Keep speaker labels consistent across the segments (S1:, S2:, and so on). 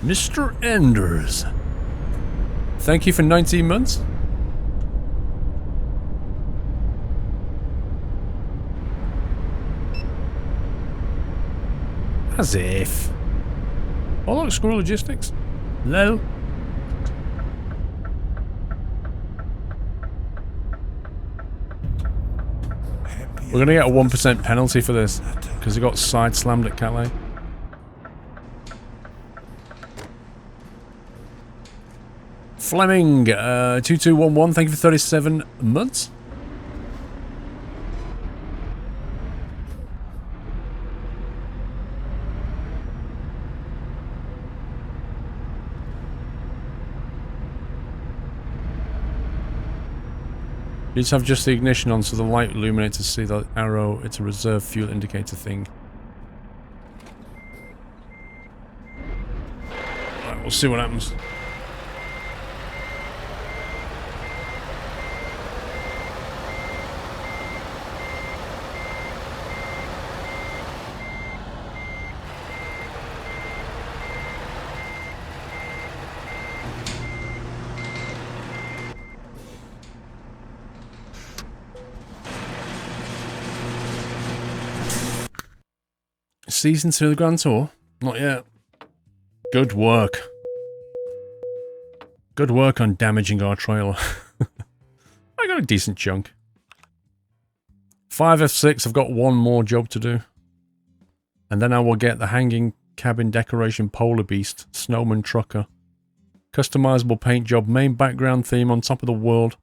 S1: Mr. Enders. Thank you for 19 months. As if. Oh look, Squirrel Logistics. Lol. We're gonna get a 1% penalty for this because he got side slammed at Calais. Fleming, 2211, thank you for 37 months. You just have just the ignition on so the light illuminates to see the arrow. It's a reserve fuel indicator thing. Alright, we'll see what happens. Season 2 of the Grand Tour? Not yet. Good work. Good work on damaging our trailer. I got a decent chunk. 5 F6, I've got one more job to do. And then I will get the hanging cabin decoration polar beast, snowman trucker. Customizable paint job, main background theme on top of the world.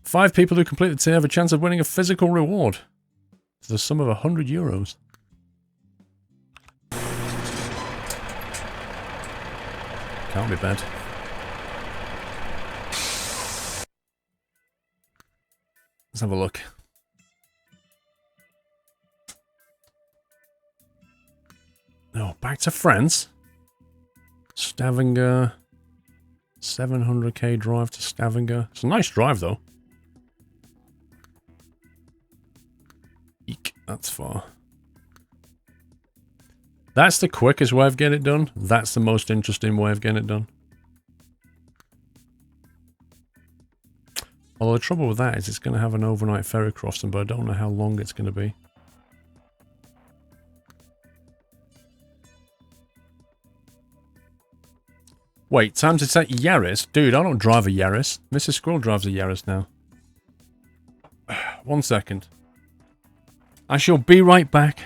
S1: 5 people who complete the tier have a chance of winning a physical reward. To the sum of €100. Can't be bad. Let's have a look. Oh, back to France. Stavanger. 700k drive to Stavanger. It's a nice drive though. Eek, that's far. That's the quickest way of getting it done. That's the most interesting way of getting it done. Although the trouble with that is it's going to have an overnight ferry crossing, but I don't know how long it's going to be. Wait, time to take Yaris? Dude, I don't drive a Yaris. Mrs. Squirrel drives a Yaris now. 1 second. I shall be right back.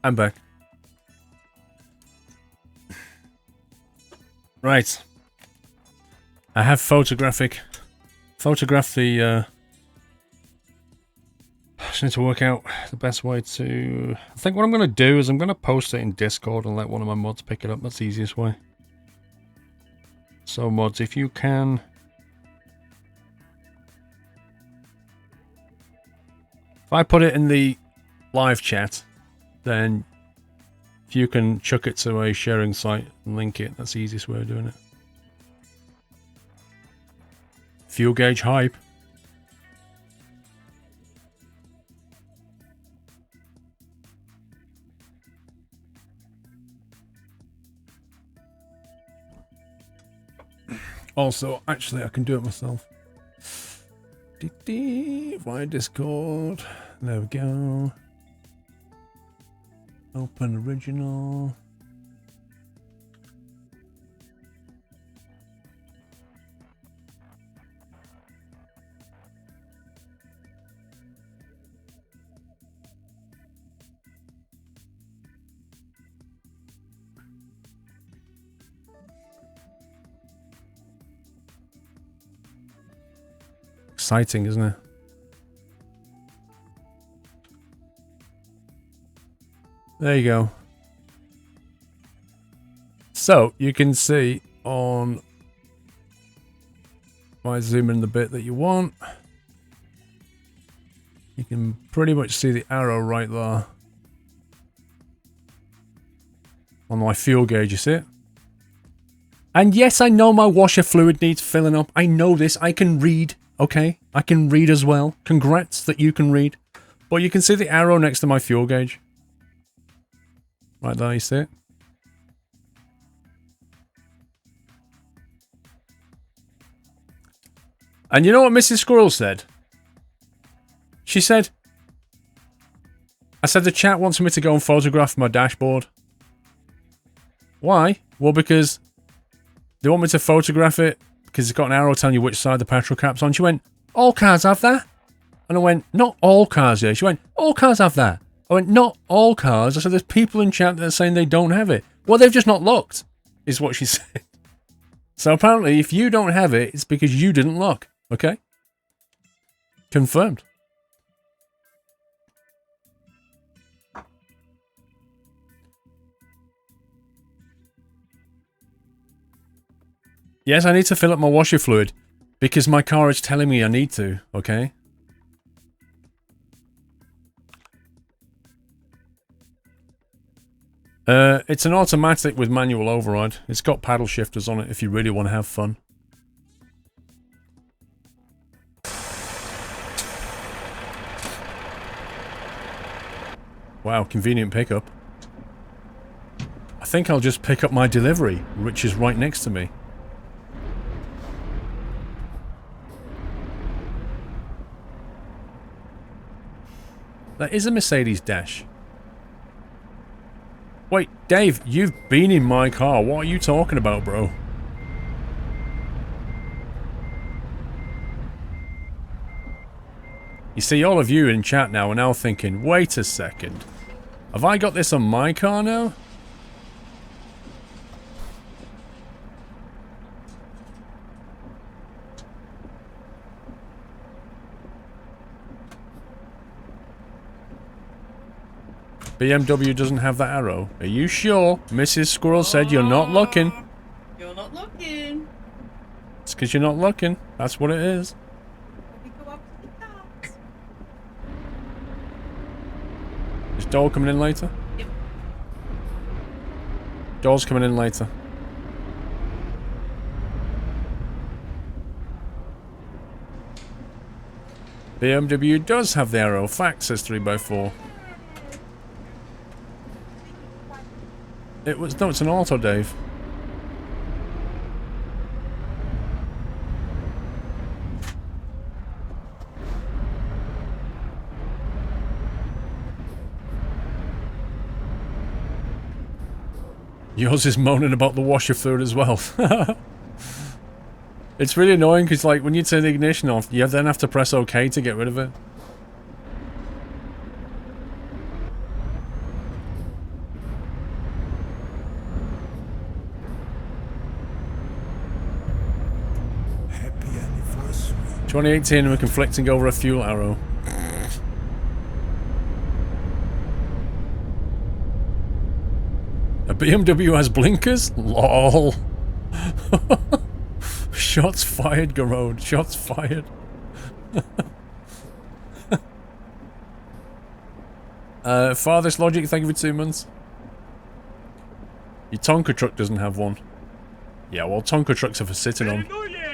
S1: I'm back. Right. I have photographed the, I just need to work out the best way to... I think what I'm going to do is I'm going to post it in Discord and let one of my mods pick it up. That's the easiest way. So mods, if you can... If I put it in the live chat, then if you can chuck it to a sharing site and link it, that's the easiest way of doing it. Fuel gauge hype. Also, actually, I can do it myself. Via Discord. There we go. Open original. Exciting, isn't it? There you go. So, you can see on... If I zoom in the bit that you want, you can pretty much see the arrow right there. On my fuel gauge, you see it? And yes, I know my washer fluid needs filling up. I know this. I can read. Okay, I can read as well. Congrats that you can read. But you can see the arrow next to my fuel gauge. Right there, you see it? And you know what Mrs. Squirrel said? She said... I said the chat wants me to go and photograph my dashboard. Why? Well, because they want me to photograph it because it's got an arrow telling you which side the petrol cap's on. She went, all cars have that. And I went, not all cars, yeah. She went, all cars have that. I went, not all cars. I said, there's people in chat that are saying they don't have it. Well, they've just not looked, is what she said. So apparently, if you don't have it, it's because you didn't look. Okay? Confirmed. Yes, I need to fill up my washer fluid because my car is telling me I need to, okay? It's an automatic with manual override. It's got paddle shifters on it if you really want to have fun. Wow, convenient pickup. I think I'll just pick up my delivery, which is right next to me. That is a Mercedes dash. Wait, Dave, you've been in my car. What are you talking about, bro? You see, all of you in chat now are now thinking, wait a second. Have I got this on my car now? BMW doesn't have that arrow. Are you sure? Mrs. Squirrel said you're not looking.
S2: You're not looking.
S1: It's because you're not looking. That's what it is.
S2: We go up to the cars.
S1: Is Dole coming in later?
S2: Yep.
S1: Dole's coming in later. BMW does have the arrow. Fact says 3x4. No, it's an auto, Dave. Yours is moaning about the washer fluid as well. It's really annoying because, like, when you turn the ignition off, you then have to press OK to get rid of it. 2018 and we're conflicting over a fuel arrow. A BMW has blinkers? LOL. Shots fired, Garode. Shots fired. Farthest Logic, thank you for 2 months. Your Tonka truck doesn't have one. Yeah, well, Tonka trucks are for sitting on.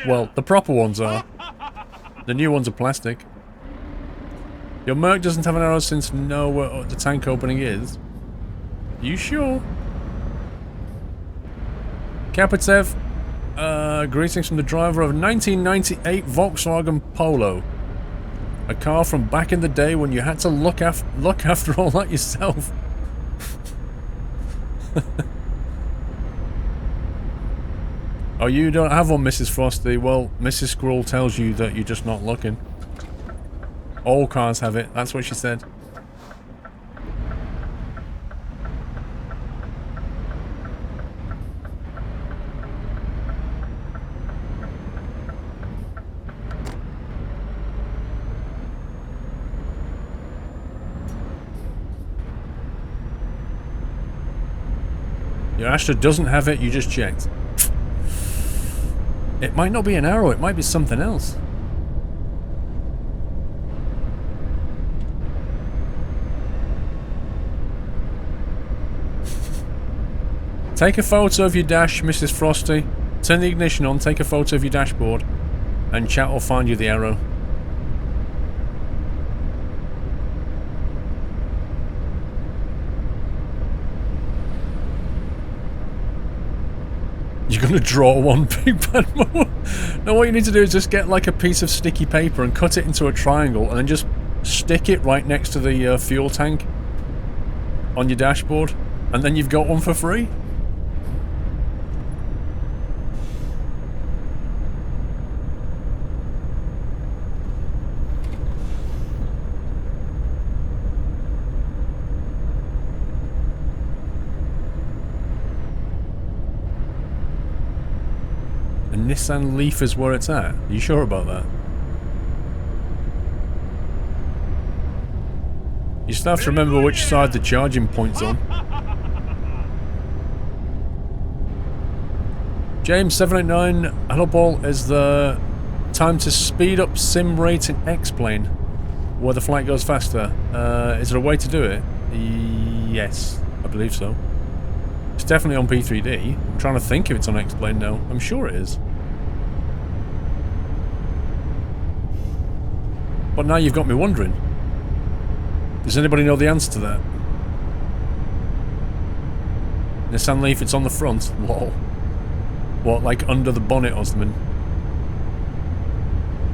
S1: Well, the proper ones are. The new ones are plastic. Your Merc doesn't have an arrow since know what the tank opening is. You sure? Kapitev, greetings from the driver of a 1998 Volkswagen Polo. A car from back in the day when you had to look after all that yourself. Oh, you don't have one, Mrs. Frosty? Well, Mrs. Squirrel tells you that you're just not looking. All cars have it, that's what she said. Your Astra doesn't have it, you just checked. It might not be an arrow, it might be something else. Take a photo of your dash, Mrs. Frosty. Turn the ignition on, take a photo of your dashboard, and chat will find you the arrow. You're gonna draw one big bad mower? No, what you need to do is just get like a piece of sticky paper and cut it into a triangle and then just stick it right next to the fuel tank on your dashboard, and then you've got one for free. Nissan Leaf is where it's at. Are you sure about that? You still have to remember which side the charging point's on. James789, hello Paul, is the time to speed up sim rate in X-Plane where the flight goes faster. Is there a way to do it? Yes, I believe so. It's definitely on P3D. I'm trying to think if it's on X-Plane now. I'm sure it is. But now you've got me wondering. Does anybody know the answer to that? Nissan Leaf, it's on the front. Lol. What, like under the bonnet or something?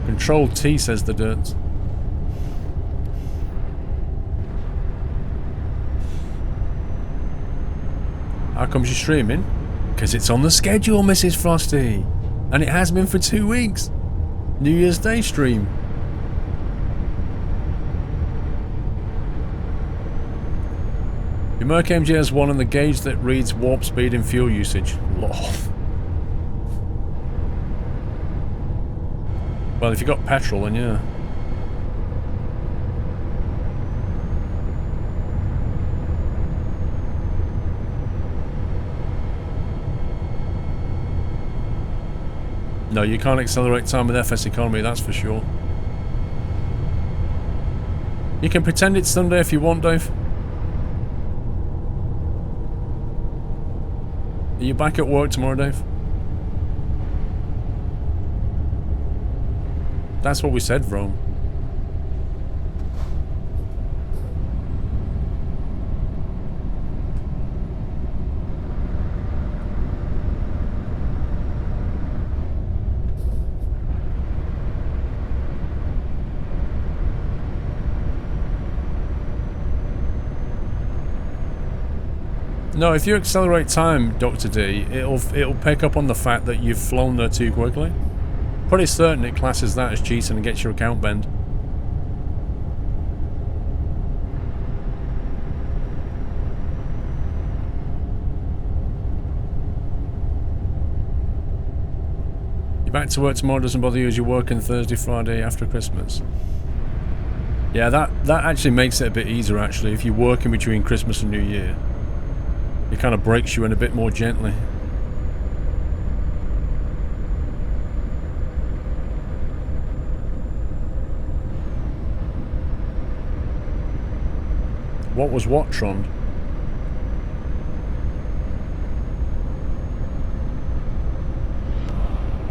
S1: Control T says the dirt. How come she's streaming? Because it's on the schedule, Mrs. Frosty. And it has been for 2 weeks. New Year's Day stream. Your Merc MG has one on the gauge that reads warp speed and fuel usage. Lol. Well, if you got petrol, then yeah. No, you can't accelerate time with FS economy, that's for sure. You can pretend it's Sunday if you want, Dave. Are you back at work tomorrow, Dave? That's what we said, Rome. No, if you accelerate time, Dr. D, it'll pick up on the fact that you've flown there too quickly. Pretty certain it classes that as cheating and gets your account banned. You're back to work tomorrow, doesn't bother you as you're working Thursday, Friday after Christmas. Yeah, that actually makes it a bit easier, actually, if you're working between Christmas and New Year. It kind of breaks you in a bit more gently. What was what, Trond?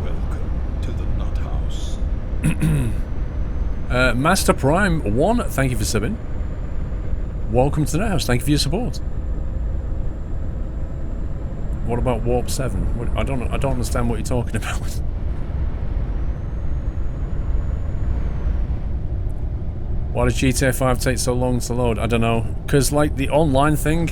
S3: Welcome to the Nut House.
S1: Master Prime 1, thank you for subbing. Welcome to the house, thank you for your support. What about Warp 7? What, I don't understand what you're talking about. Why does GTA 5 take so long to load? I don't know. Because, like, the online thing...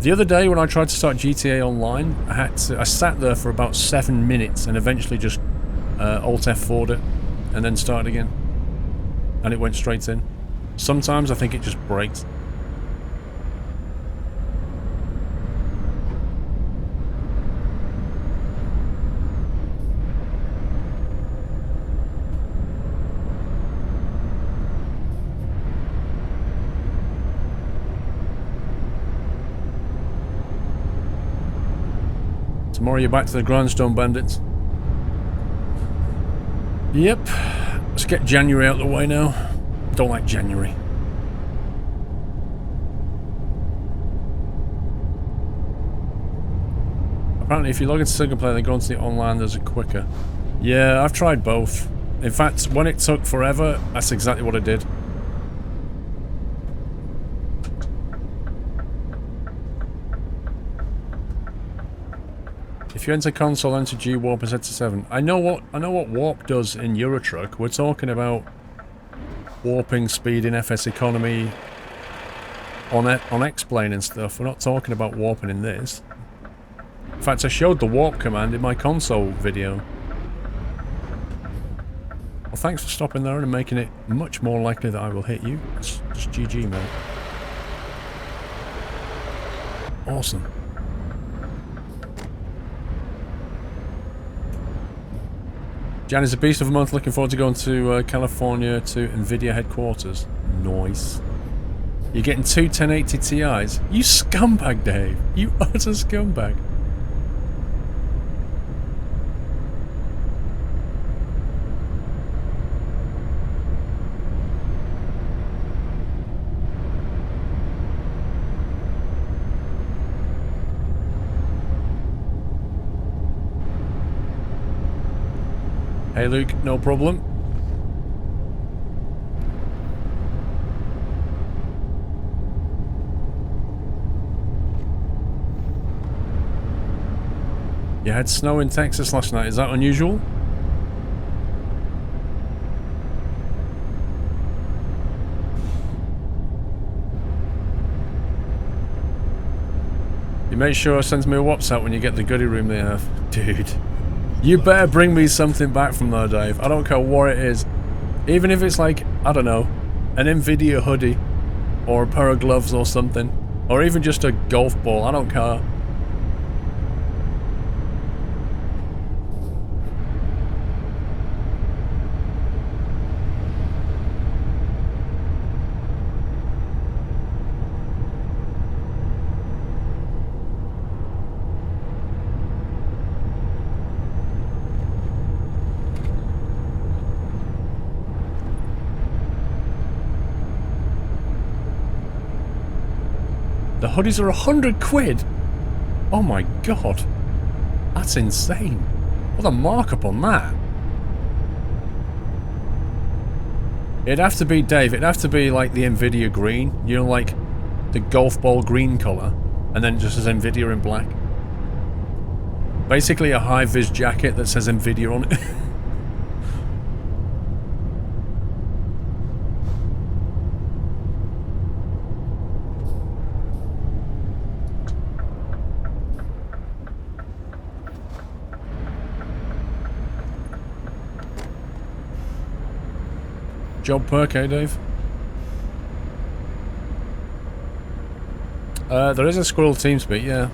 S1: The other day when I tried to start GTA Online, I sat there for about 7 minutes and eventually just Alt F4'd it and then started again. And it went straight in. Sometimes I think it just breaks. Tomorrow you're back to the Grindstone Bandits. Yep. Let's get January out of the way now. Don't like January. Apparently if you log into single player then go into the online, there's a quicker. Yeah, I've tried both. In fact, when it took forever, that's exactly what I did. If you enter console, enter G warp and set to 7. I know what warp does in Eurotruck. We're talking about warping speed in FS economy on X-Plane and stuff. We're not talking about warping in this. In fact, I showed the warp command in my console video. Well, thanks for stopping there and making it much more likely that I will hit you. It's just GG, man. Awesome. Jan is a beast of a month. Looking forward to going to California to NVIDIA headquarters. Nice. You're getting two 1080 Ti's. You scumbag, Dave. You utter scumbag. Hey Luke, no problem. You had snow in Texas last night, is that unusual? You make sure send me a WhatsApp when you get the goodie room they have. Dude. You better bring me something back from there, Dave. I don't care what it is. Even if it's like, I don't know, an NVIDIA hoodie, or a pair of gloves or something, or even just a golf ball, I don't care. The hoodies are 100 quid! Oh my god. That's insane. What a markup on that. It'd have to be, Dave, it'd have to be like the NVIDIA green. You know, like the golf ball green colour. And then just says NVIDIA in black. Basically a high-vis jacket that says NVIDIA on it. Job perk, eh, Dave? There is a Squirrel TeamSpeak, yeah.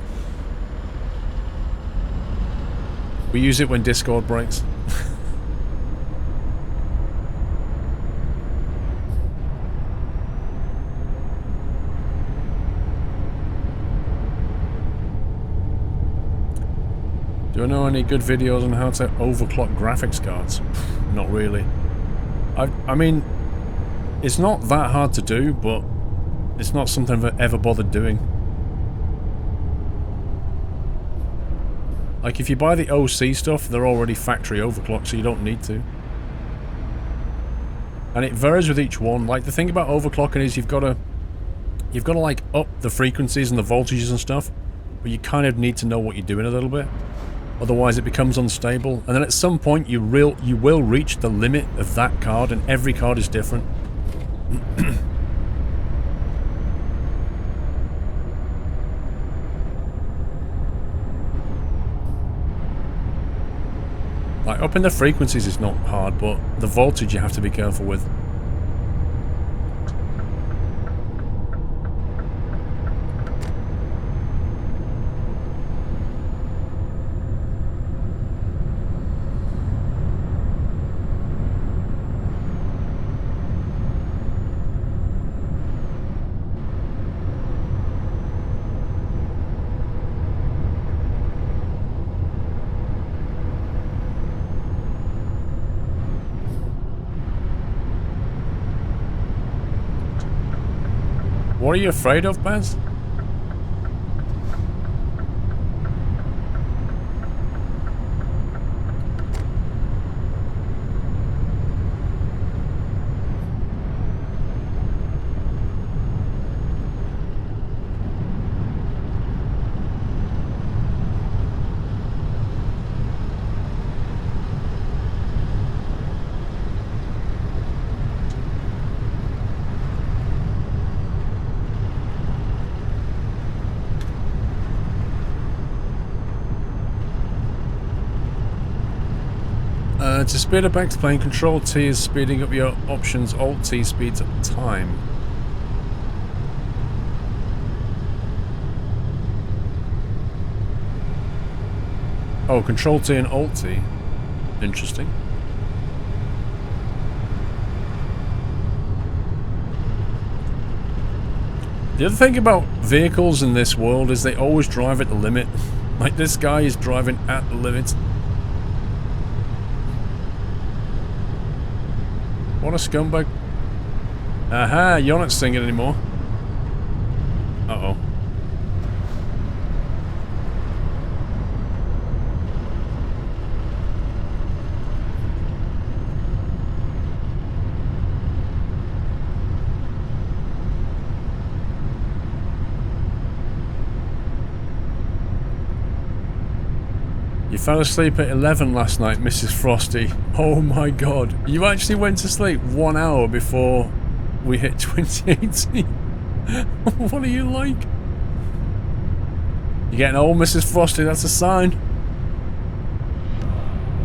S1: We use it when Discord breaks. Do I know any good videos on how to overclock graphics cards? Not really. I mean, it's not that hard to do, but it's not something I've ever bothered doing. Like, if you buy the OC stuff, they're already factory overclocked, so you don't need to. And it varies with each one. Like, the thing about overclocking is you've got to like up the frequencies and the voltages and stuff, but you kind of need to know what you're doing a little bit. Otherwise it becomes unstable, and then at some point you will reach the limit of that card, and every card is different. Like, upping the frequencies is not hard, but the voltage you have to be careful with. What are you afraid of, Baz? To speed up X-Plane, Control T is speeding up your options, Alt T speeds up time. Oh, Control T and Alt T. Interesting. The other thing about vehicles in this world is they always drive at the limit. Like, this guy is driving at the limit. What a scumbag. Aha, you're not singing anymore. Uh-oh. You fell asleep at 11 last night, Mrs. Frosty. Oh my god. You actually went to sleep 1 hour before we hit 2018. What are you like? You're getting old, Mrs. Frosty, that's a sign.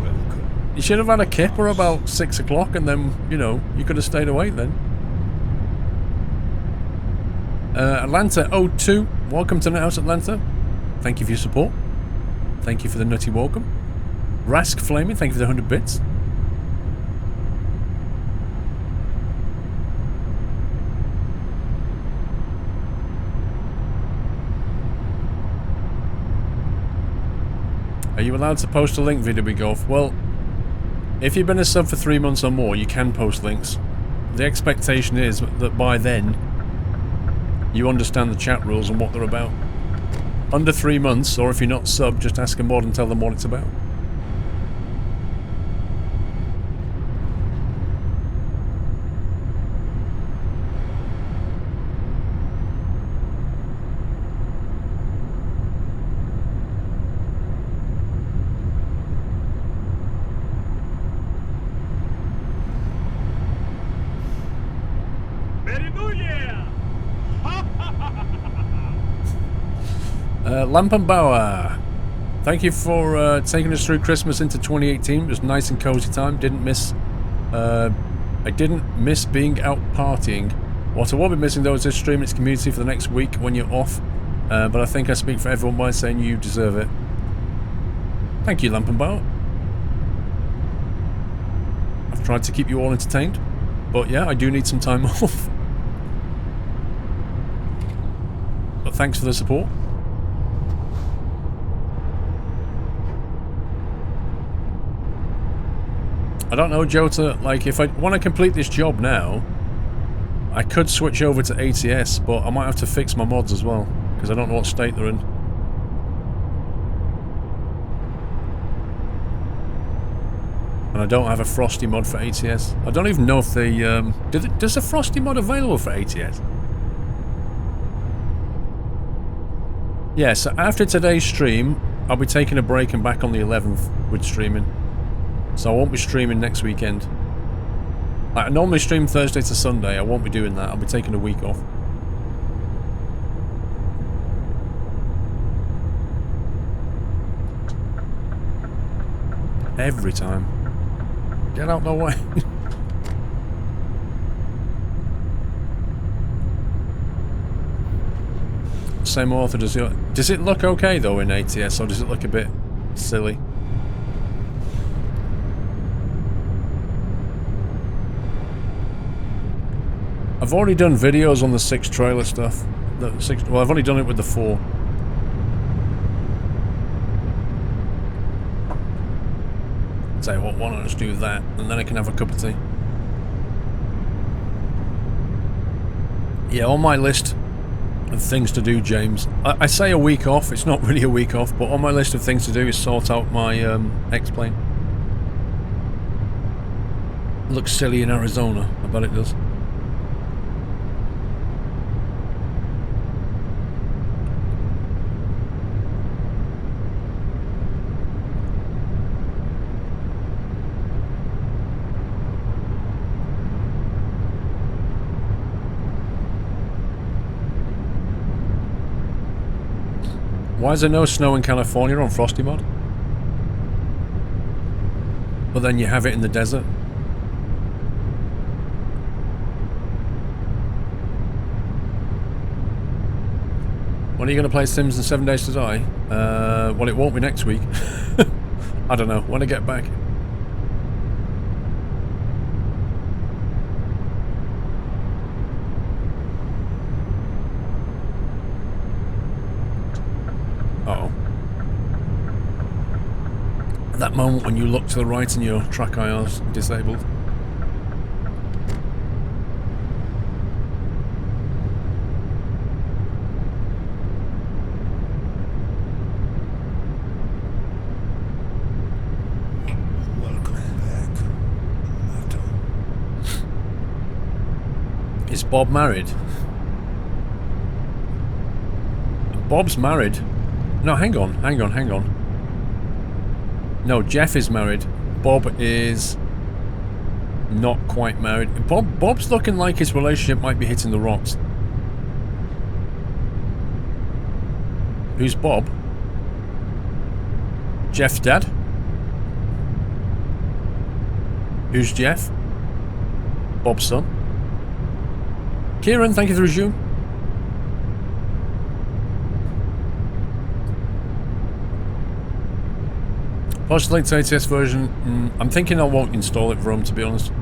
S3: Welcome.
S1: You should have had a kipper about 6 o'clock and then, you know, you could have stayed awake then. Atlanta 02, welcome to Nighthouse Atlanta. Thank you for your support. Thank you for the nutty welcome. Rask Flaming, thank you for the 100 bits. Are you allowed to post a link, VW Golf? Well, if you've been a sub for 3 months or more, you can post links. The expectation is that by then, you understand the chat rules and what they're about. Under 3 months, or if you're not sub, just ask a mod and tell them what it's about. Lampenbauer, thank you for taking us through Christmas into 2018. It was a nice and cozy time. I didn't miss being out partying. What I will be missing though is this stream and its community for the next week when you're off. But I think I speak for everyone by saying you deserve it. Thank you, Lampenbauer. I've tried to keep you all entertained. But yeah, I do need some time off. But thanks for the support. I don't know, Jota, like, if I want to complete this job now, I could switch over to ATS, but I might have to fix my mods as well, because I don't know what state they're in. And I don't have a Frosty mod for ATS. I don't even know if they... does a Frosty mod available for ATS? Yeah, so after today's stream, I'll be taking a break and back on the 11th with streaming. So I won't be streaming next weekend. I normally stream Thursday to Sunday. I won't be doing that. I'll be taking a week off. Every time. Get out the way. Same author, does it look okay though in ATS, or does it look a bit silly? I've already done videos on the 6 trailer stuff. Well, I've only done it with the 4. Tell you what, why don't I just do that, and then I can have a cup of tea. Yeah, on my list of things to do, James. I say a week off, it's not really a week off, but on my list of things to do is sort out my X-Plane. Looks silly in Arizona, I bet it does. Why is there no snow in California on Frosty mod? But then you have it in the desert. When are you going to play Sims in 7 Days to Die? Well, it won't be next week. I don't know, when I get back. Uh-oh. At that moment when you look to the right and your track IR's disabled.
S3: Welcome back, Madam.
S1: Is Bob married? Bob's married. No, hang on. No, Jeff is married. Bob is not quite married. Bob's looking like his relationship might be hitting the rocks. Who's Bob? Jeff's dad? Who's Jeff? Bob's son? Kieran, thank you for the resume. Post-late ATS version, I'm thinking I won't install it for him, to be honest.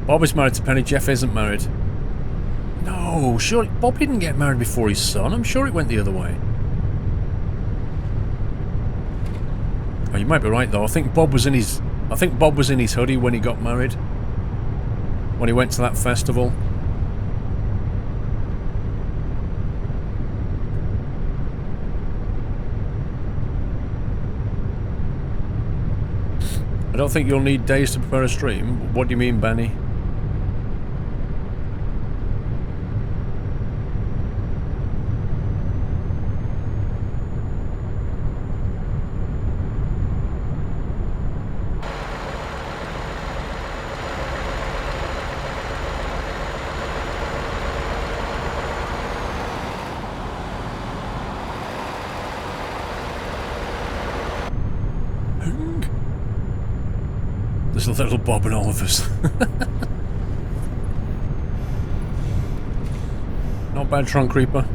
S1: Bob is married to Penny, Jeff isn't married. No, sure, Bob didn't get married before his son. I'm sure it went the other way. Oh, you might be right though. I think Bob was in his hoodie when he got married. When he went to that festival. I don't think you'll need days to prepare a stream. What do you mean, Benny? There's a little Bob in all of us. Not bad, Trunk Creeper.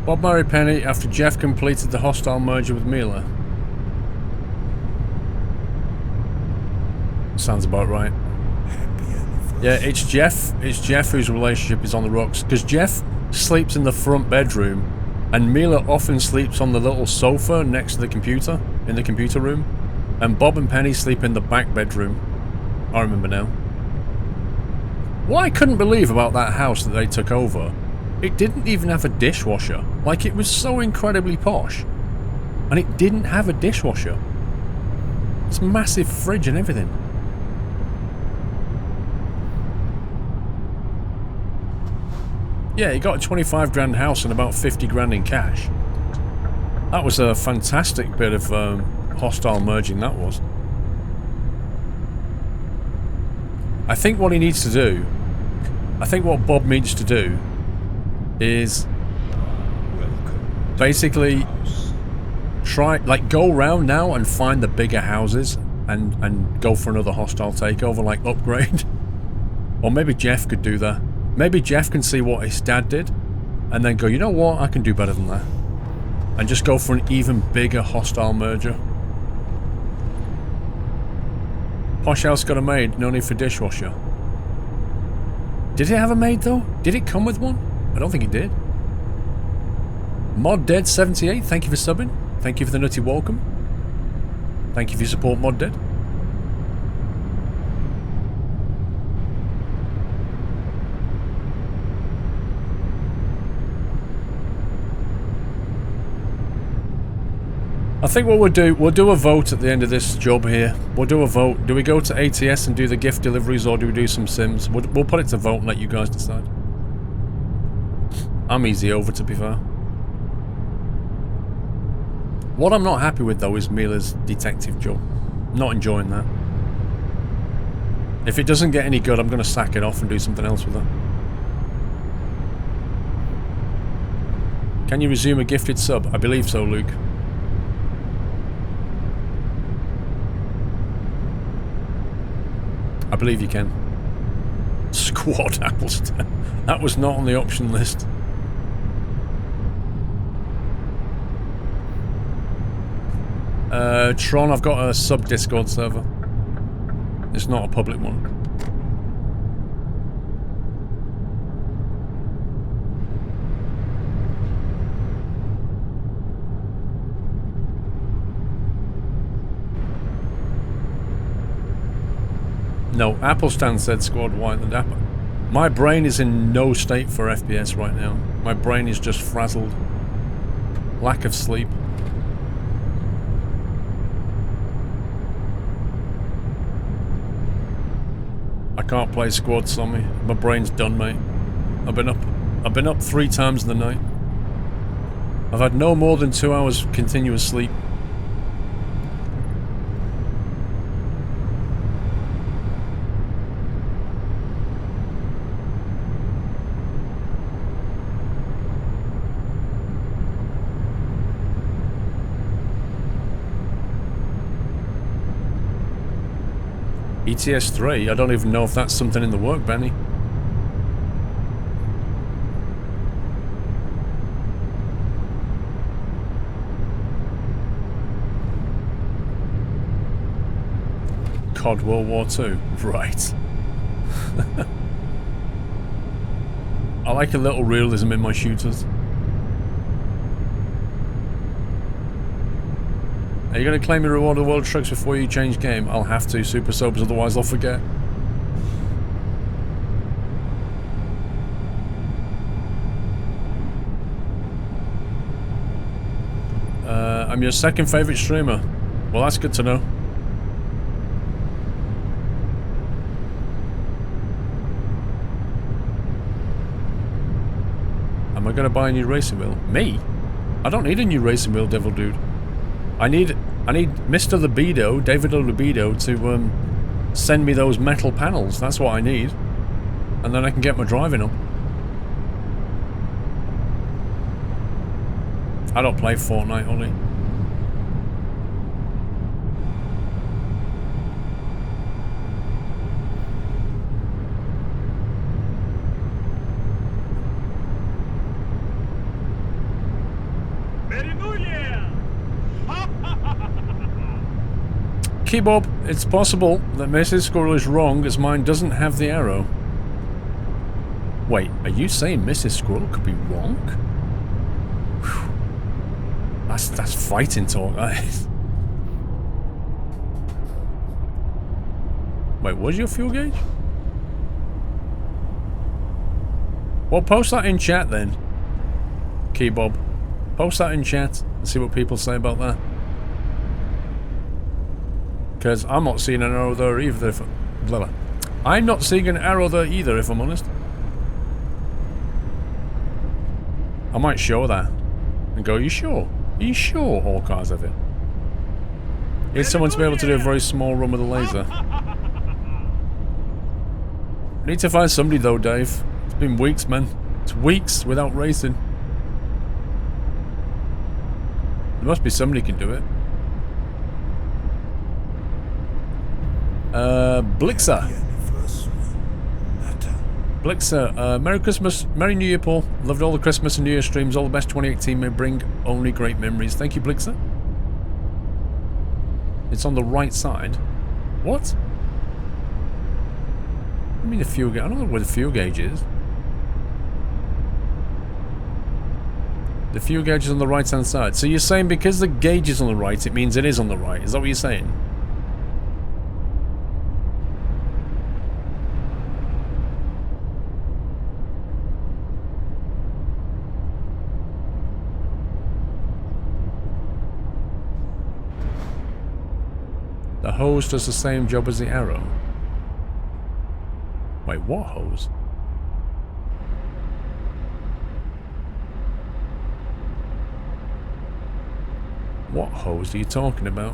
S1: Bob married Penny after Jeff completed the hostile merger with Mila. Sounds about right. Yeah, it's Jeff. It's Jeff whose relationship is on the rocks. Because Jeff sleeps in the front bedroom, and Mila often sleeps on the little sofa next to the computer, in the computer room. And Bob and Penny sleep in the back bedroom. I remember now. What I couldn't believe about that house that they took over, it didn't even have a dishwasher. Like, it was so incredibly posh. And it didn't have a dishwasher. It's a massive fridge and everything. Yeah, he got a 25 grand house and about 50 grand in cash. That was a fantastic bit of hostile merging, that was. I think what he needs to do, I think what Bob needs to do is basically try, like, go around now and find the bigger houses and go for another hostile takeover, like upgrade. Or maybe Jeff could do that. Maybe Jeff can see what his dad did and then go, you know what, I can do better than that. And just go for an even bigger hostile merger. Posh house got a maid, no need for dishwasher. Did it have a maid though? Did it come with one? I don't think it did. Mod Dead 78, thank you for subbing. Thank you for the nutty welcome. Thank you for your support, Mod Dead. I think what we'll do a vote at the end of this job here. We'll do a vote. Do we go to ATS and do the gift deliveries, or do we do some Sims? We'll put it to vote and let you guys decide. I'm easy over, to be fair. What I'm not happy with, though, is Mila's detective job. Not enjoying that. If it doesn't get any good, I'm going to sack it off and do something else with her. Can you resume a gifted sub? I believe so, Luke. I believe you can. Squad Appleston. That was not on the option list. Tron, I've got a sub Discord server. It's not a public one. No, Applestan said Squad Whiteland. Apple. My brain is in no state for FPS right now. My brain is just frazzled. Lack of sleep. I can't play Squad, Sommy. My brain's done, mate. I've been up 3 times in the night. I've had no more than 2 hours continuous sleep. ETS 3? I don't even know if that's something in the work, Benny. COD World War II. Right. I like a little realism in my shooters. Are you going to claim your reward of the world trucks before you change game? I'll have to, Super Sobers, otherwise I'll forget. I'm your second favourite streamer. Well, that's good to know. Am I going to buy a new racing wheel? Me? I don't need a new racing wheel, Devil Dude. I need Mr. Libido, David Libido, to send me those metal panels. That's what I need. And then I can get my driving up. I don't play Fortnite, Ollie. Keybob, it's possible that Mrs. Squirrel is wrong as mine doesn't have the arrow. Wait, are you saying Mrs. Squirrel could be wrong? Whew. That's fighting talk. Wait, what's your fuel gauge? Well, post that in chat then. Keybob. Post that in chat and see what people say about that. Because I'm not seeing an arrow there either. If I'm not seeing an arrow there either, if I'm honest. I might show that and go, "Are you sure? Are you sure all cars have it?" Need someone to be able to do a very small run with a laser. Need to find somebody though, Dave. It's been weeks, man. It's weeks without racing. There must be somebody who can do it. Blixer. Blixer, Merry Christmas, Merry New Year, Paul. Loved all the Christmas and New Year streams. All the best 2018 may bring only great memories. Thank you, Blixer. It's on the right side. What? I mean the fuel gauge. I don't know where the fuel gauge is. The fuel gauge is on the right hand side. So you're saying because the gauge is on the right, it means it is on the right. Is that what you're saying? The hose does the same job as the arrow. Wait, what hose? What hose are you talking about?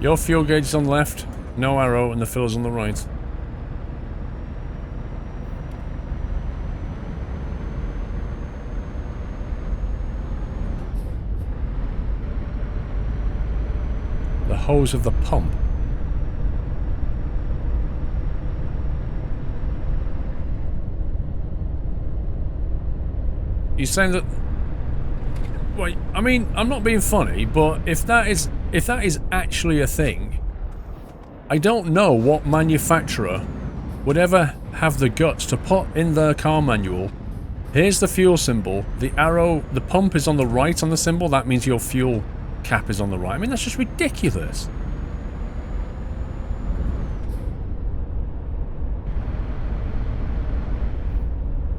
S1: Your fuel gauge is on the left, no arrow, and the filler's on the right. The hose of the pump. You're saying that... Wait, I mean, I'm not being funny, but if that is actually a thing, I don't know what manufacturer would ever have the guts to put in their car manual, here's the fuel symbol, the arrow, the pump is on the right on the symbol, that means your fuel cap is on the right. I mean, that's just ridiculous.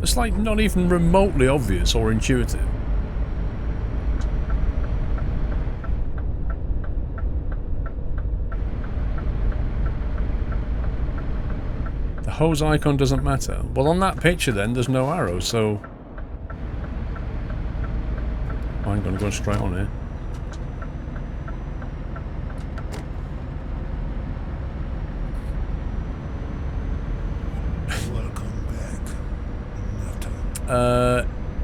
S1: It's like not even remotely obvious or intuitive. The hose icon doesn't matter. Well, on that picture then, there's no arrow, so... I'm gonna go straight on here.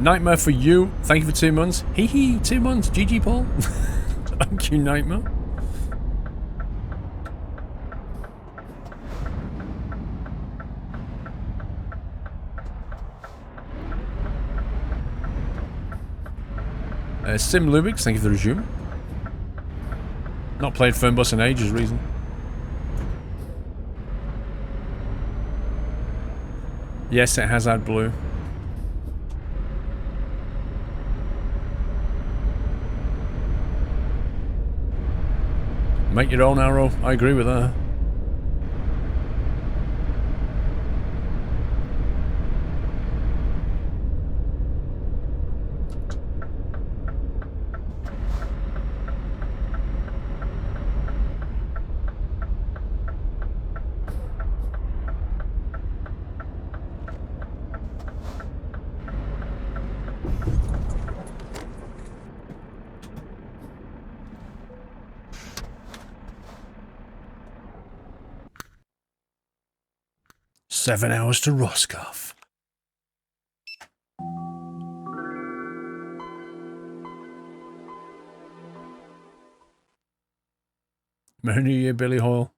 S1: Nightmare for you. Thank you for 2 months. Hee hee, 2 months. GG, Paul. Thank you, Nightmare. Sim Lubix, thank you for the resume. Not played Fernbus in ages, reason. Yes, it has AdBlue. Make your own arrow. I agree with that. 7 hours to Roscoff. Merry New Year, Billy Hoyle.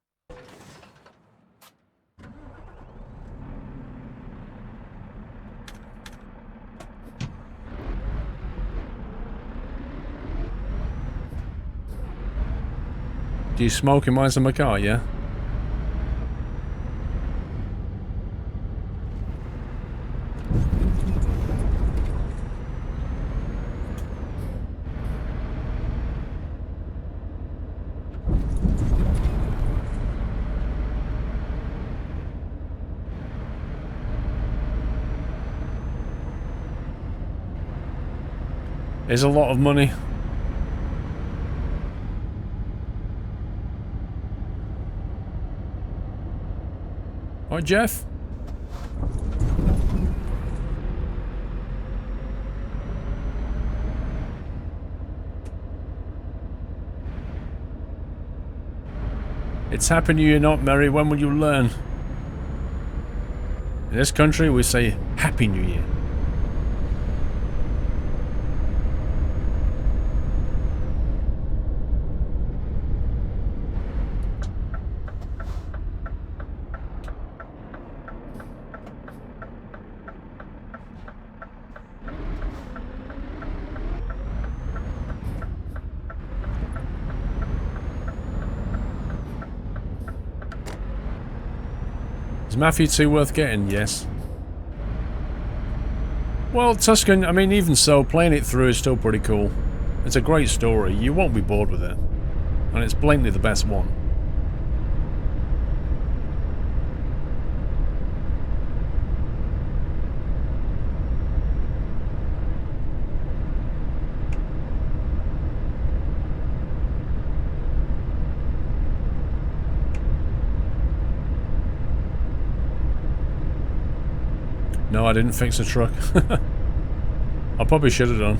S1: Do you smoke in mine in my car, yeah? It's a lot of money. Hi, Jeff. It's Happy New Year, not merry. When will you learn? In this country, we say Happy New Year. Is Mafia 2 worth getting? Yes. Well, Tuscan, I mean, even so, playing it through is still pretty cool. It's a great story. You won't be bored with it. And it's blatantly the best one. No, I didn't fix the truck. I probably should have done.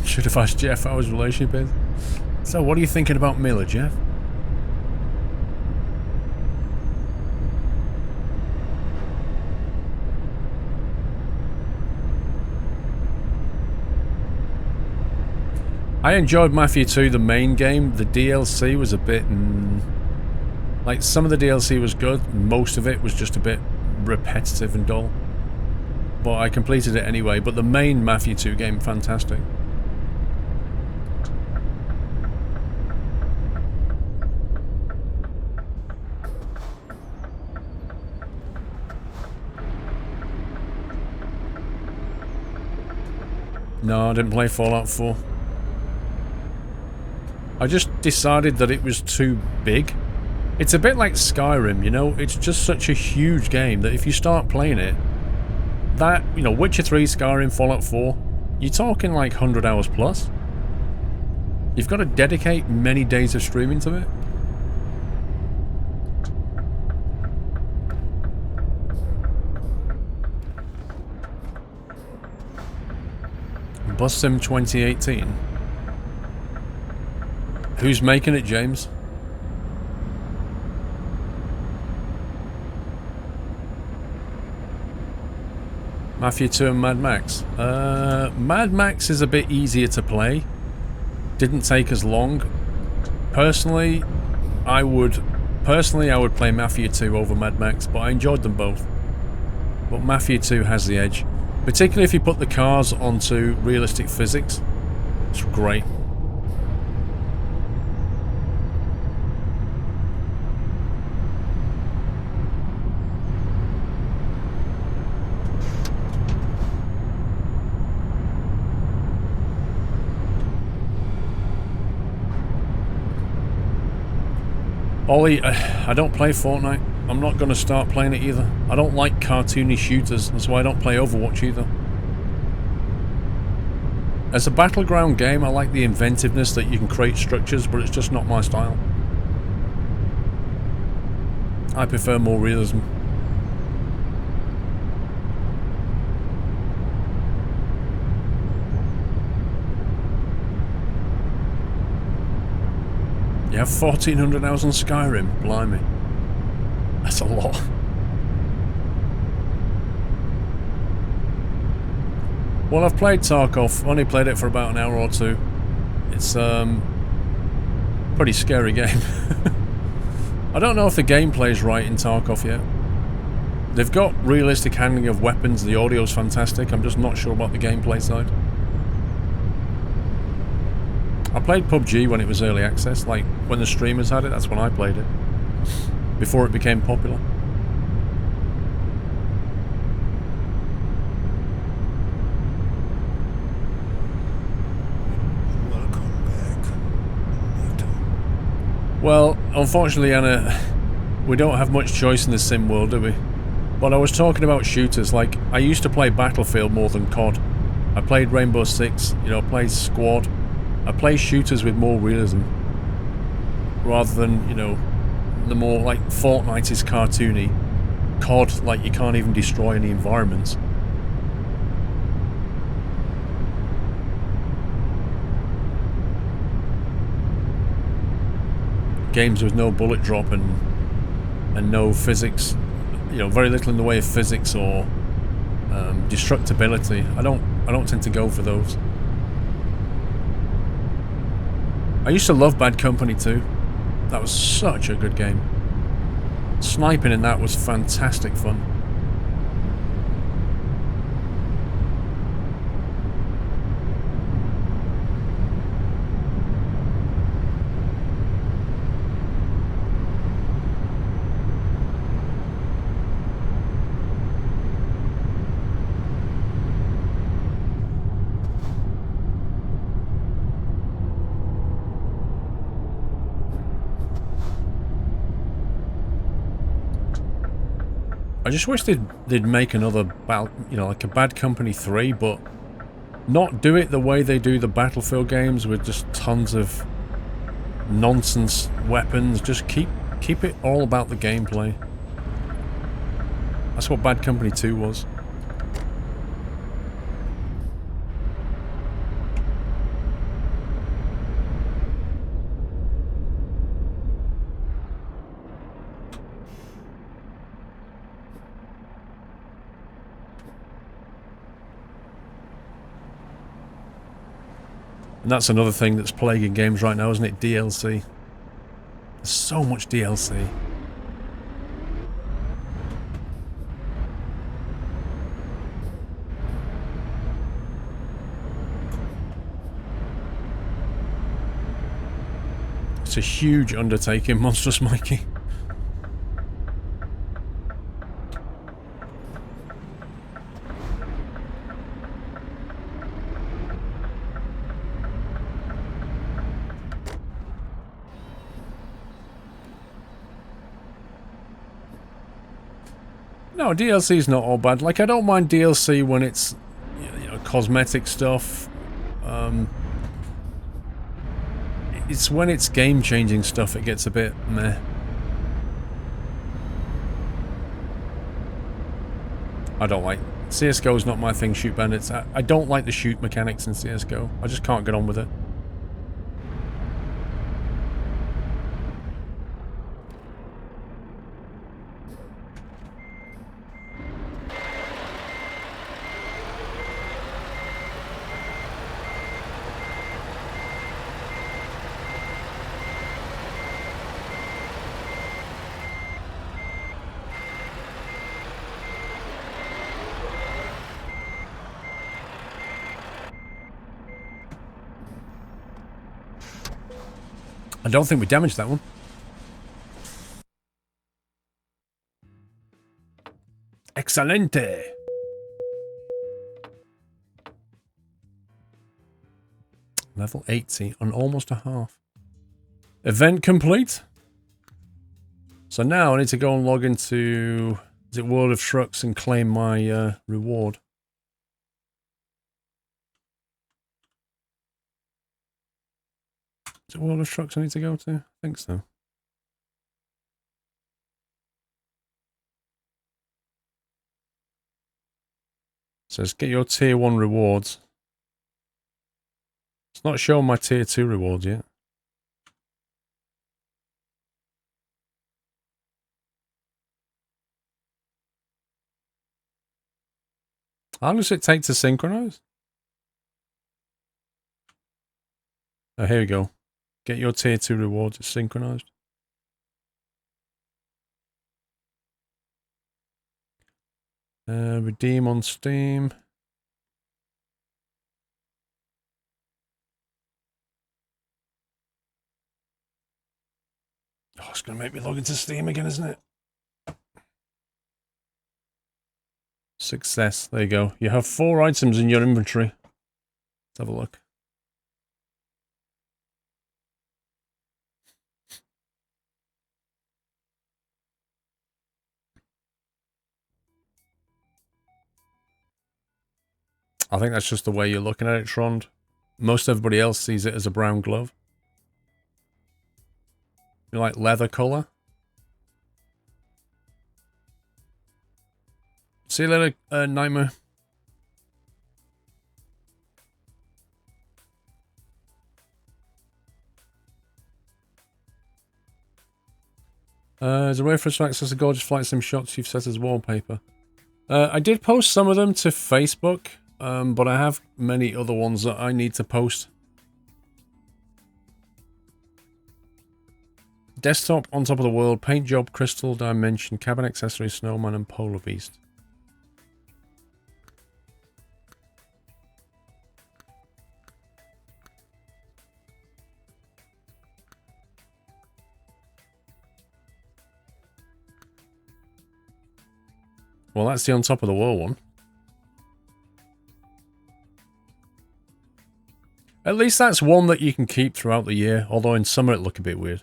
S1: Should have asked Jeff how his relationship is. So, what are you thinking about Miller, Jeff? I enjoyed Mafia 2, the main game. The DLC was a bit... like, some of the DLC was good. Most of it was just a bit repetitive and dull. But I completed it anyway. But the main Mafia 2 game, fantastic. No, I didn't play Fallout 4. I just decided that it was too big. It's a bit like Skyrim, you know? It's just such a huge game that if you start playing it, that, you know, Witcher 3, Skyrim, Fallout 4, you're talking like 100 hours plus. You've got to dedicate many days of streaming to it. Bus Sim 2018. Who's making it, James? Mafia 2 and Mad Max. Mad Max is a bit easier to play. Didn't take as long. Personally, I would play Mafia 2 over Mad Max, but I enjoyed them both. But Mafia 2 has the edge. Particularly if you put the cars onto realistic physics. It's great. Ollie, I don't play Fortnite. I'm not going to start playing it either. I don't like cartoony shooters. That's why I don't play Overwatch either. As a battleground game, I like the inventiveness that you can create structures, but it's just not my style. I prefer more realism. have 1400 hours on Skyrim. Blimey. That's a lot. Well, I've played Tarkov. Only played it for about an hour or two. It's pretty scary game. I don't know if the gameplay's right in Tarkov yet. They've got realistic handling of weapons. The audio's fantastic. I'm just not sure about the gameplay side. I played PUBG when it was early access, like when the streamers had it, that's when I played it. Before it became popular.
S3: Welcome back, Otto.
S1: Well, unfortunately, Anna, we don't have much choice in the sim world, do we? But I was talking about shooters, like, I used to play Battlefield more than COD. I played Rainbow Six, you know, played Squad. I play shooters with more realism. Rather than, you know, the more, like, Fortnite is cartoony. COD, like, you can't even destroy any environments. Games with no bullet drop and no physics, you know, very little in the way of physics or destructibility. I don't tend to go for those. I used to love Bad Company 2. That was such a good game. Sniping in that was fantastic fun. I just wish they'd make another you know, like a Bad Company 3, but not do it the way they do the Battlefield games with just tons of nonsense weapons. Just keep it all about the gameplay. That's what Bad Company 2 was. And that's another thing that's plaguing games right now, isn't it? DLC. There's so much DLC. It's a huge undertaking, Monstrous Mikey. No, DLC's not all bad. Like, I don't mind DLC when it's, you know, cosmetic stuff. It's when it's game-changing stuff it gets a bit meh. I don't like... CSGO's not my thing, shoot bandits. I don't like the shoot mechanics in CSGO. I just can't get on with it. I don't think we damaged that one. Excelente! Level 80 on almost a half. Event complete. So now I need to go and log into... Is it World of Trucks and claim my reward. Is it World of Trucks I need to go to? I think so. It says get your tier 1 rewards. It's not showing my tier 2 rewards yet. How long does it take to synchronize? Oh, here we go. Get your tier 2 rewards. It's synchronized. Redeem on Steam. Oh, it's going to make me log into Steam again, isn't it? Success. There you go. You have 4 items in your inventory. Let's have a look. I think that's just the way you're looking at it, Trond. Most everybody else sees it as a brown glove. You like leather colour? See you later, Nightmare. There's a way for us to access the gorgeous flight sim shots you've set as wallpaper. I did post some of them to Facebook, but I have many other ones that I need to post. Desktop, on top of the world, paint job, crystal, dimension, cabin accessory, snowman, and polar beast. Well, that's the on top of the world one. At least that's one that you can keep throughout the year, although in summer it look a bit weird.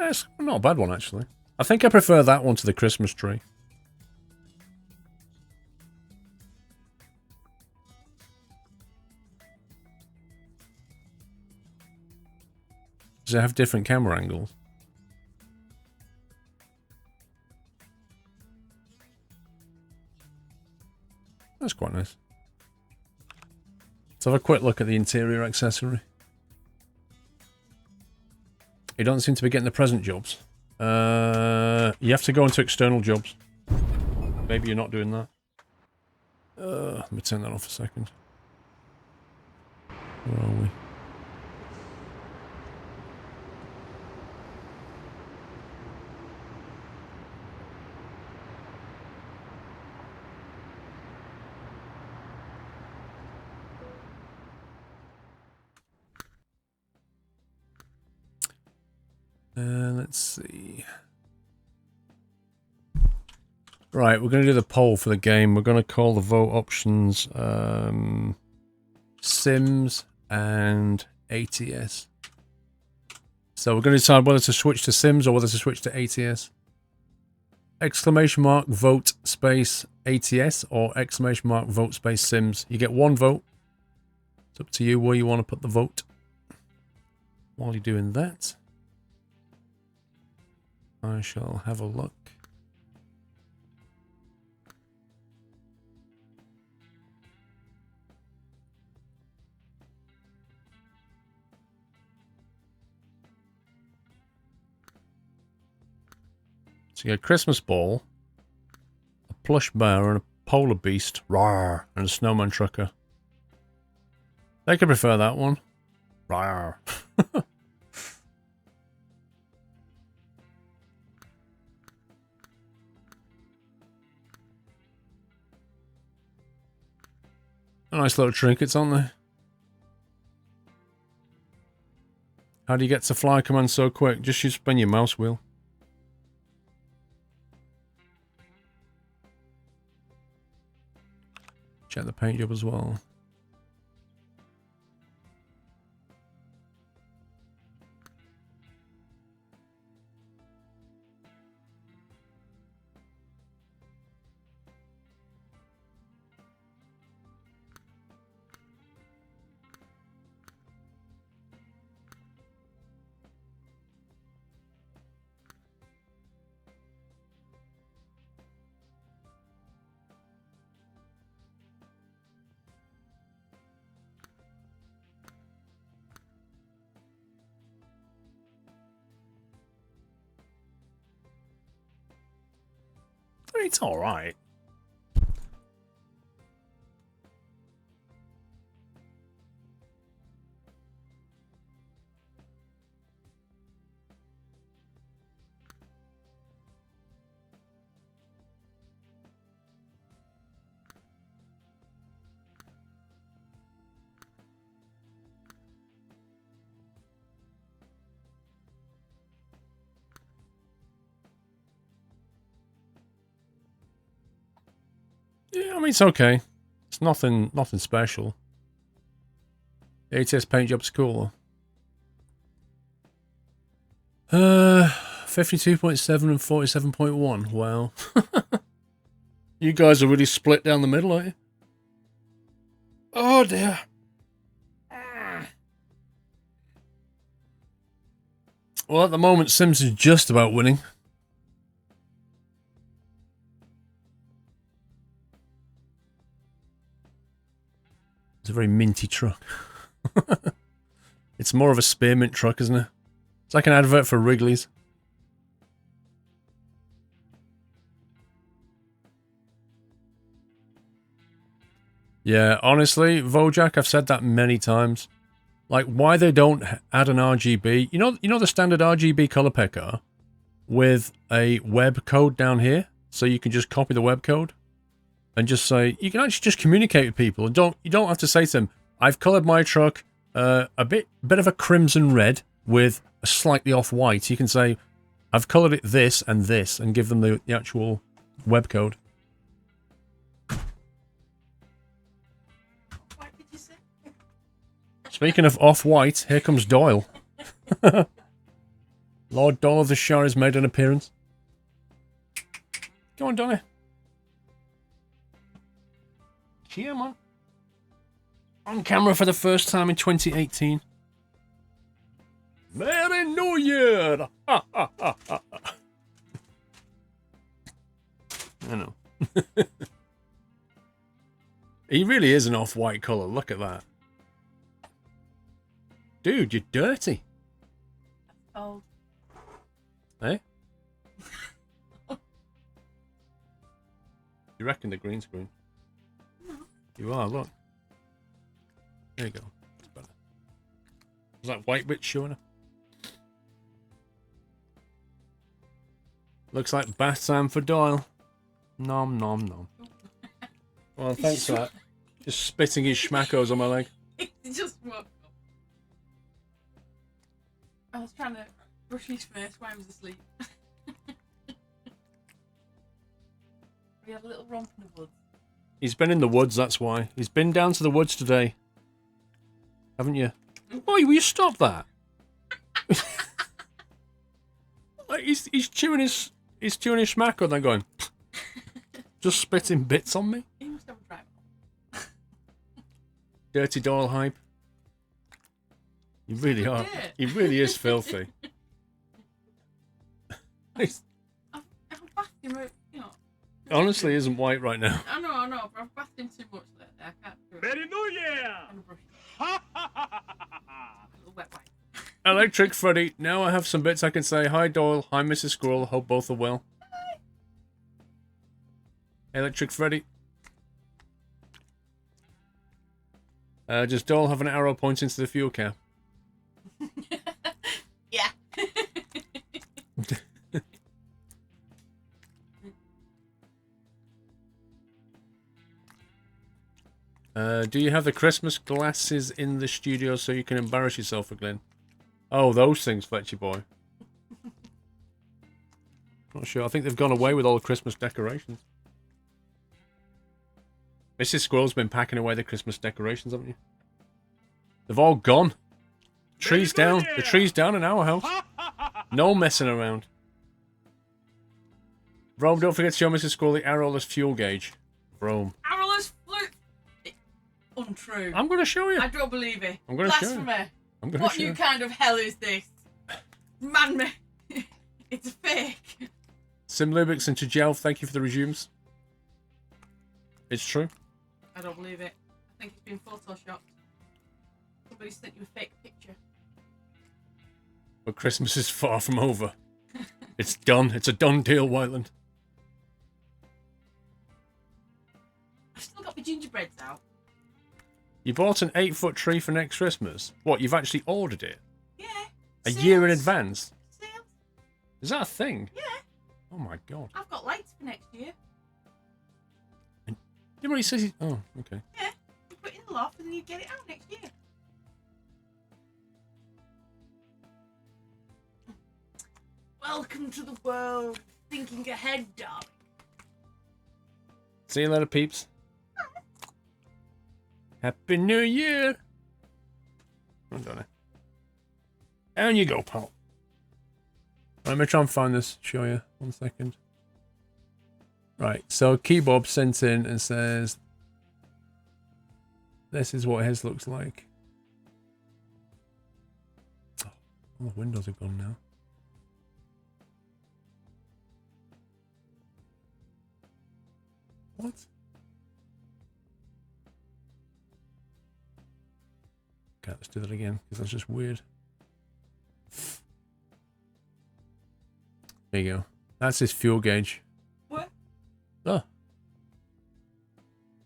S1: It's not a bad one, actually. I think I prefer that one to the Christmas tree. Does it have different camera angles? That's quite nice. Let's have a quick look at the interior accessory. You don't seem to be getting the present jobs. You have to go into external jobs. Maybe you're not doing that. Let me turn that off a second. Where are we? Let's see. Right, we're going to do the poll for the game. We're going to call the vote options Sims and ATS. So we're going to decide whether to switch to Sims or whether to switch to ATS. Exclamation mark vote space ATS or exclamation mark vote space Sims. You get 1 vote. It's up to you where you want to put the vote. While you're doing that, I shall have a look. So you get a Christmas ball, a plush bear, and a polar beast, rawr, and a snowman trucker. They could prefer that one. Rawr. Nice little trinkets, aren't they? How do you get to fly command so quick? Just you spin your mouse wheel. Check the paint job as well. It's alright. Yeah, I mean, it's okay. It's nothing special. ATS paint job's cool. 52.7 and 47.1. Wow. You guys are really split down the middle, aren't you? Oh, dear. Well, at the moment, Sims is just about winning. It's a very minty truck. It's more of a spearmint truck, isn't it? It's like an advert for Wrigley's. Yeah, honestly, Vojak, I've said that many times. Like, why they don't add an RGB... You know the standard RGB color picker with a web code down here? So you can just copy the web code and just say... You can actually just communicate with people. And you don't have to say to them, I've colored my truck a bit of a crimson red with a slightly off white. You can say, I've colored it this, and give them the actual web code.
S2: What did you say?
S1: Speaking of off-white, here comes Doyle. Lord Doyle of the Shire has made an appearance. Go on, Donny. Cheer, man. On camera for the first time in 2018. Merry New Year! Ha, ha, ha, ha. I know. He really is an off-white colour. Look at that. Dude, you're dirty.
S2: Old.
S1: Eh? You reckon the green screen?
S2: No.
S1: You are, look. There you go. That's better. Is that white bit showing up? Looks like bath time for Doyle. Nom nom nom. Well, thanks for that. Just spitting his schmackos on my leg.
S2: He just woke up. I was trying to brush his face while he was asleep. We had a little romp in the woods.
S1: He's been in the woods, that's why. He's been down to the woods today. Haven't you? Boy, will you stop that? Like he's chewing his schmacko and then going just spitting bits on me.
S2: He must have a drive.
S1: Dirty Doyle hype. You really are. He really is filthy.
S2: I've bathed him, you know.
S1: Honestly, isn't white right now.
S2: I know, but I've bathed him too much lately. I can't do it.
S3: Merry New Year!
S2: I'm brushing. A little wet wipe.
S1: Electric Freddy. Now I have some bits I can say. Hi Doyle. Hi Mrs. Squirrel. Hope both are well.
S2: Hi.
S1: Electric Freddy. Does Doyle have an arrow pointing to the fuel cap?
S2: Yeah.
S1: Do you have the Christmas glasses in the studio so you can embarrass yourself again? Oh, those things, Fletchy boy. Not sure. I think they've gone away with all the Christmas decorations. Mrs. Squirrel's been packing away the Christmas decorations, haven't you? They've all gone. Trees down. The tree's down in our house. No messing around. Rome, don't forget to show Mrs. Squirrel the arrowless fuel gauge. Rome.
S2: Arrowless flute. Untrue.
S1: I'm going to show you.
S2: I don't believe it.
S1: I'm going to show you.
S2: Blasphemy.
S1: I'm going to
S2: What
S1: show
S2: new
S1: you.
S2: kind of hell is this? Man, me. It's fake.
S1: Simlubix and Chijel, thank you for the resumes. It's true.
S2: I don't believe it. I think it's been photoshopped. Somebody sent you a fake picture.
S1: But Christmas is far from over. It's done. It's a done deal, Whiteland. You bought an 8-foot tree for next Christmas? What, you've actually ordered it?
S2: Yeah.
S1: A
S2: Sales.
S1: year in advance?
S2: Sales.
S1: Is that a thing?
S2: Yeah.
S1: Oh my god.
S2: I've got lights for next year.
S1: You know what he says? Oh, okay.
S2: Yeah. You put it in the loft and then you get it out next year. Welcome to the world. Thinking ahead, darling.
S1: See you later, peeps. Happy New Year! I'm done it. Down you go, pal. Let me try and find this, show you. 1 second. Right, so Keybob sent in and says, this is what his looks like. Oh, all the windows are gone now. What? Okay, let's do that again, because that's just weird. There you go. That's his fuel gauge.
S2: What?
S1: Oh.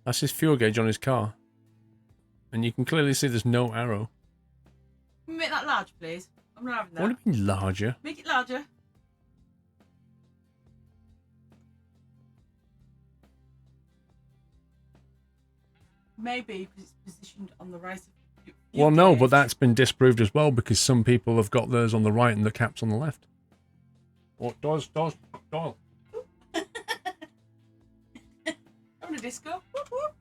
S1: That's his fuel gauge on his car. And you can clearly see there's no arrow.
S2: Can we make that large, please? I'm not having that.
S1: What do you mean larger?
S2: Make it larger. Maybe because it's positioned on the right of the
S1: Well, no, but that's been disproved as well because some people have got theirs on the right and the cap's on the left. What does?
S2: Having a disco. Whoop, whoop.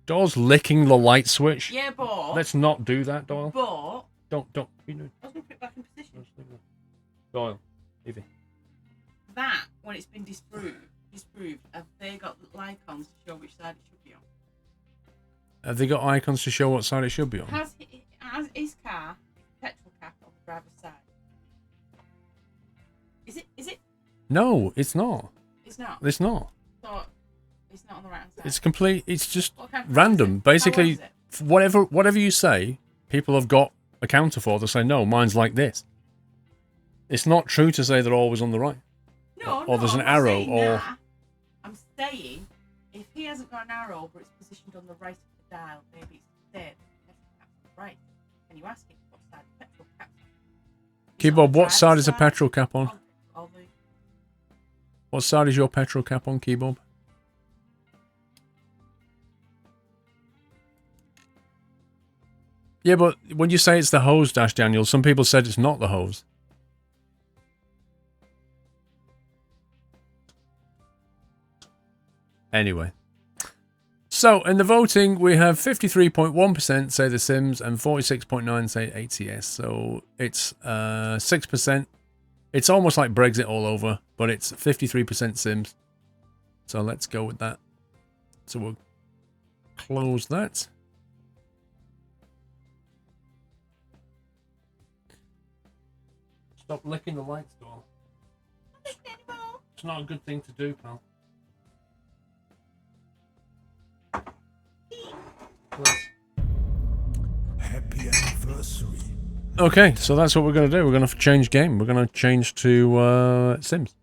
S1: Doyle's licking the light switch.
S2: Yeah, but.
S1: Let's not do that, Doyle.
S2: But.
S1: Don't. You know.
S2: I was going to put it back in position.
S1: Doyle, leave it.
S2: That, when it's been disproved, have they got icons to show which side it should be on?
S1: Have they got icons to show what side it should be on?
S2: Has his car petrol cap on the driver's side? Is it?
S1: No, it's not.
S2: It's not.
S1: It's not.
S2: So it's not on the right hand side.
S1: It's complete. It's just
S2: What kind of
S1: random.
S2: car is it?
S1: Basically,
S2: How long is it?
S1: whatever you say, people have got a counter for to say no, mine's like this. It's not true to say they're always on the right.
S2: No,
S1: or there's an
S2: I'm not
S1: arrow,
S2: saying
S1: or
S2: that. I'm saying if he hasn't got an arrow, but it's positioned on the right of the dial, maybe it's there. The petrol cap's on the right. Can you ask him what side the petrol cap's on? Is it on
S1: Keybob,
S2: the
S1: what
S2: driver's
S1: side is the petrol cap on?
S2: Or the
S1: What side is your petrol cap on, Keybob? Yeah, but when you say it's the hose, Dash Daniel, some people said it's not the hose. Anyway. So, in the voting, we have 53.1% say The Sims and 46.9% say ATS. So, it's 6%. It's almost like Brexit all over, but it's 53% Sims. So, let's go with that. So, we'll close that. Stop licking the lights, door. It's not a good thing to do, pal.
S3: Happy anniversary.
S1: Okay, so that's what we're going to do. We're going to change game. We're going to change to Sims.